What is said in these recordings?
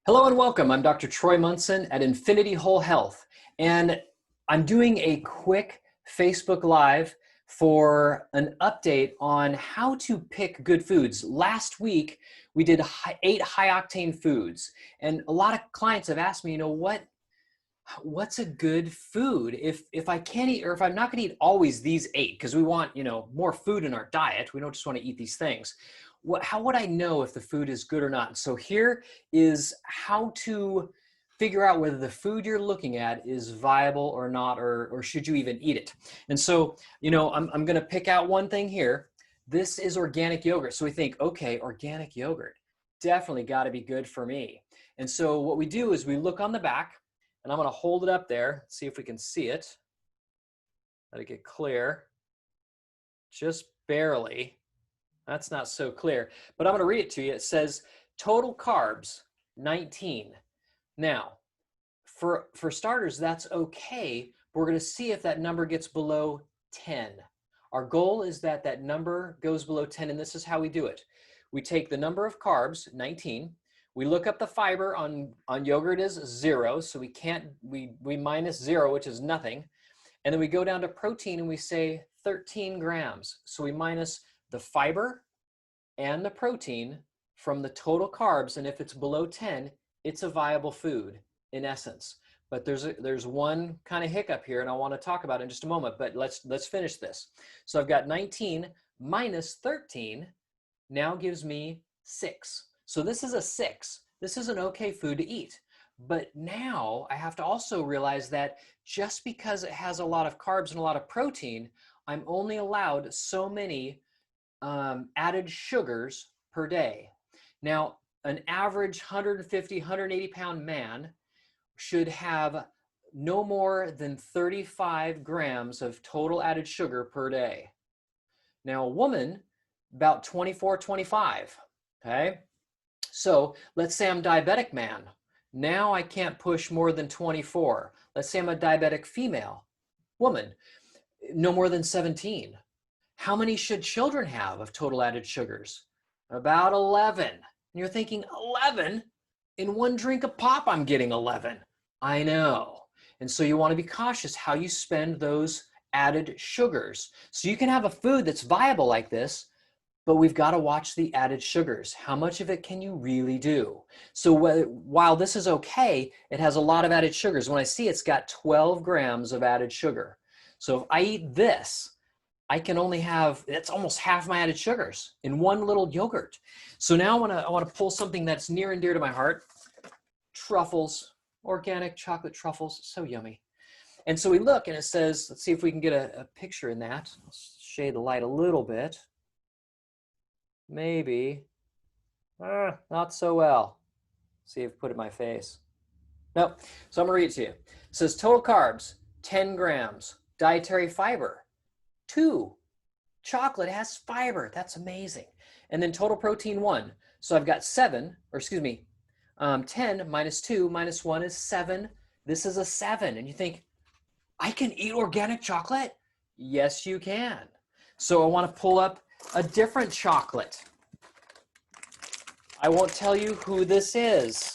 Hello and welcome. I'm Dr. Troy Munson at Infinity Whole Health, and I'm doing a quick Facebook Live for an update on how to pick good foods. Last week, we did 8 high-octane foods, and a lot of clients have asked me, what's a good food if I can't eat, or if I'm not going to eat always these 8, because we want, more food in our diet. We don't just want to eat these things. How would I know if the food is good or not? So here is how to figure out whether the food you're looking at is viable or not, or should you even eat it. And so, I'm going to pick out one thing here. This is organic yogurt. So we think, okay, organic yogurt, definitely got to be good for me. And so what we do is we look on the back, and I'm going to hold it up there, see if we can see it. Let it get clear. Just barely. That's not so clear, but I'm going to read it to you. It says total carbs, 19. Now, for starters, that's okay. But we're going to see if that number gets below 10. Our goal is that that number goes below 10, and this is how we do it. We take the number of carbs, 19. We look up the fiber on yogurt is 0, so we minus 0, which is nothing. And then we go down to protein and we say 13 grams. So we minus the fiber and the protein from the total carbs, and if it's below 10, it's a viable food in essence. But there's one kind of hiccup here, and I want to talk about it in just a moment, but let's finish this. So I've got 19 minus 13 now gives me 6. So this is a 6. This is an okay food to eat. But now I have to also realize that just because it has a lot of carbs and a lot of protein, I'm only allowed so many added sugars per day. Now, an average 150, 180 pound man should have no more than 35 grams of total added sugar per day. Now, a woman, about 24, 25, okay? So let's say I'm a diabetic man. Now I can't push more than 24. Let's say I'm a diabetic female, woman, no more than 17. How many should children have of total added sugars? About 11. And you're thinking, 11? In one drink of pop, I'm getting 11. I know. And so you want to be cautious how you spend those added sugars. So you can have a food that's viable like this, but we've got to watch the added sugars. How much of it can you really do? So while this is okay, it has a lot of added sugars. When I see it's got 12 grams of added sugar. So if I eat this, I can only have, it's almost half my added sugars in one little yogurt. So now I want to pull something that's near and dear to my heart. Truffles, organic chocolate truffles, so yummy. And so we look and it says, let's see if we can get a picture in that. Let's shade the light a little bit. Maybe, not so well. See if I put it in my face. Nope, so I'm gonna read it to you. It says total carbs, 10 grams, dietary fiber, 2. Chocolate has fiber, that's amazing. And then total protein 1. So I've got 10 minus 2 minus 1 is 7. This is a 7. And you think, I can eat organic chocolate? Yes, you can. So I want to pull up a different chocolate. I won't tell you who this is.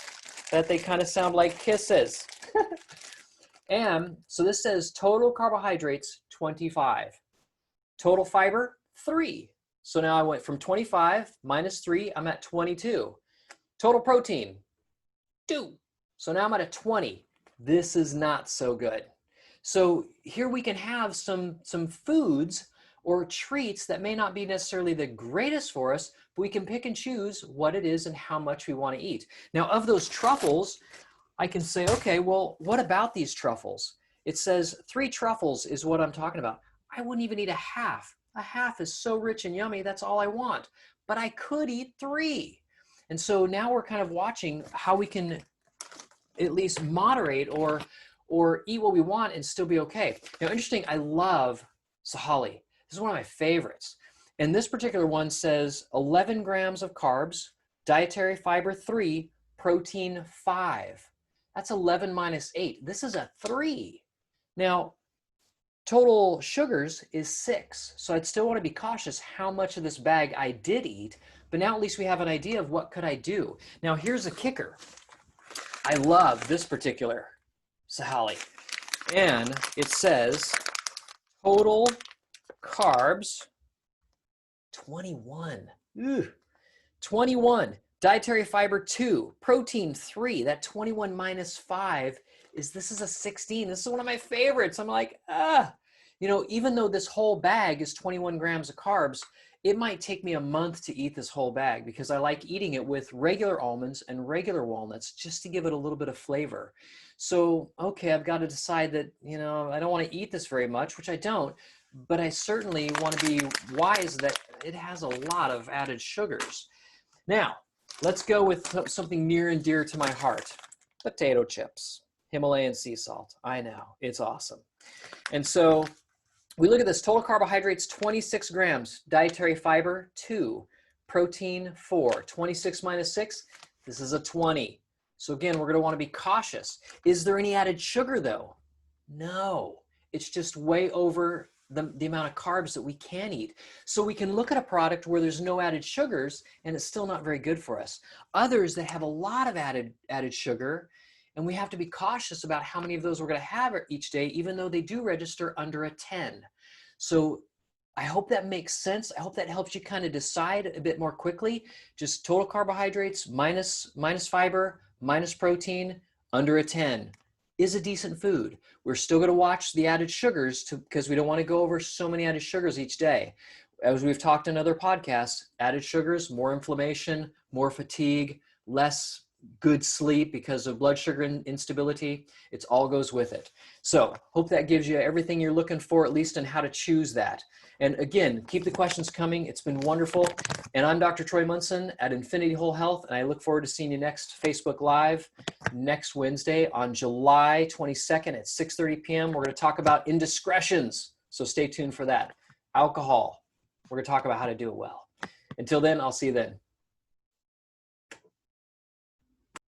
That they kind of sound like kisses. And so this says total carbohydrates, 25. Total fiber, 3. So now I went from 25 minus 3, I'm at 22. Total protein, 2. So now I'm at a 20. This is not so good. So here we can have some foods or treats that may not be necessarily the greatest for us, but we can pick and choose what it is and how much we want to eat. Now, of those truffles, I can say, okay, well, what about these truffles? It says 3 truffles is what I'm talking about. I wouldn't even eat a half. A half is so rich and yummy, that's all I want. But I could eat 3. And so now we're kind of watching how we can at least moderate or eat what we want and still be okay. Now, interesting, I love Sahali. This is one of my favorites. And this particular one says 11 grams of carbs, dietary fiber 3, protein 5. That's 11 minus 8. This is a 3. Now, total sugars is 6. So I'd still want to be cautious how much of this bag I did eat, but now at least we have an idea of what could I do. Now, here's a kicker. I love this particular Sahali. And it says total carbs 21. Ooh, 21. Dietary fiber 2, protein 3. That 21 minus 5 this is a 16. This is one of my favorites. I'm like, you know, even though this whole bag is 21 grams of carbs, it might take me a month to eat this whole bag because I like eating it with regular almonds and regular walnuts just to give it a little bit of flavor. So, okay, I've got to decide that, you know, I don't want to eat this very much, which I don't, but I certainly want to be wise that it has a lot of added sugars. Now, let's go with something near and dear to my heart. Potato chips, Himalayan sea salt. I know, it's awesome. And so we look at this, total carbohydrates, 26 grams, dietary fiber, 2, protein, 4, 26 minus 6, this is a 20. So again, we're gonna wanna be cautious. Is there any added sugar though? No, it's just way over the amount of carbs that we can eat. So we can look at a product where there's no added sugars and it's still not very good for us. Others that have a lot of added sugar, and we have to be cautious about how many of those we're going to have each day, even though they do register under a 10. So I hope that makes sense. I hope that helps you kind of decide a bit more quickly. Just total carbohydrates minus fiber, minus protein, under a 10 is a decent food. We're still going to watch the added sugars because we don't want to go over so many added sugars each day. As we've talked in other podcasts, added sugars, more inflammation, more fatigue, less good sleep because of blood sugar instability. It all goes with it. So hope that gives you everything you're looking for, at least in how to choose that. And again, keep the questions coming. It's been wonderful. And I'm Dr. Troy Munson at Infinity Whole Health, and I look forward to seeing you next Facebook Live next Wednesday on July 22nd at 6:30 p.m. We're going to talk about indiscretions, so stay tuned for that. Alcohol. We're going to talk about how to do it well. Until then, I'll see you then.